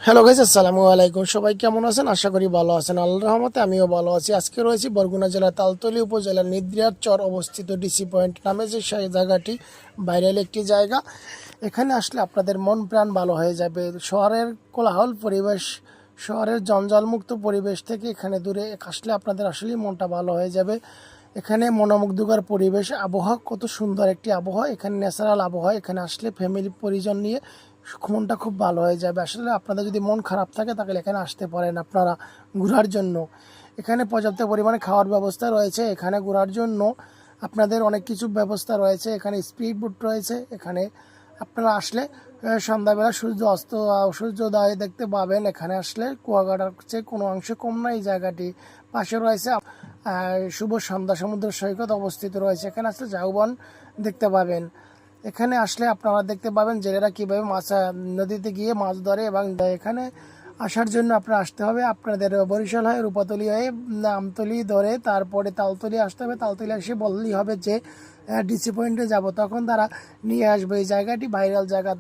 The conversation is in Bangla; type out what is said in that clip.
হ্যালো গাইস, আসসালামু আলাইকুম। সবাই কেমন আছেন? আশা করি ভালো আছেন। আল্লাহর রহমতে আমিও ভালো আছি। আজকে রয়েছি বরগুনা জেলার তালতলী উপজেলার নিদ্রিয়ার চর অবস্থিত ডিসি পয়েন্ট নামে যে সেই জায়গাটি ভাইরাল একটি জায়গা। এখানে আসলে আপনাদের মন প্রাণ ভালো হয়ে যাবে। শহরের কোলাহল পরিবেশ, শহরের জঞ্জালমুক্ত পরিবেশ থেকে এখানে দূরে আসলে আপনাদের আসলেই মনটা ভালো হয়ে যাবে। এখানে মনোমুগ্ধকর পরিবেশ, আবহাওয়া কত সুন্দর একটি আবহাওয়া, এখানে ন্যাচারাল আবহাওয়া। এখানে আসলে ফ্যামিলি পরিজন নিয়ে মনটা খুব ভালো হয়ে যাবে। আসলে আপনাদের যদি মন খারাপ থাকে তাহলে এখানে আসতে পারেন আপনারা ঘোরার জন্য। এখানে পর্যাপ্ত পরিমাণে খাওয়ার ব্যবস্থা রয়েছে। এখানে ঘোরার জন্য আপনাদের অনেক কিছু ব্যবস্থা রয়েছে। এখানে স্পিড বোট রয়েছে। এখানে আপনারা আসলে সন্ধ্যাবেলা সূর্যোদয় দেখতে পাবেন। এখানে আসলে কুয়াকাটার চেয়ে কোনো অংশে কম না এই জায়গাটি। পাশে রয়েছে শুভ সন্ধ্যা সমুদ্র সৈকত অবস্থিত রয়েছে। এখানে আসলে ঝাউবন দেখতে পাবেন। এখানে আসলে আপনারা দেখতে পাবেন জেলেরা কীভাবে মাছ নদীতে গিয়ে মাছ ধরে। এবং এখানে আসার জন্য আপনারা আসতে হবে আপনাদের বরিশাল হয়ে রূপাতলি হয়ে আমতলি ধরে তারপরে তালতলি আসতে হবে। তালতলি এসে বললেই হবে যে ডিসি পয়েন্টে যাব, তখন তারা নিয়ে আসবে। এই জায়গাটি ভাইরাল জায়গা।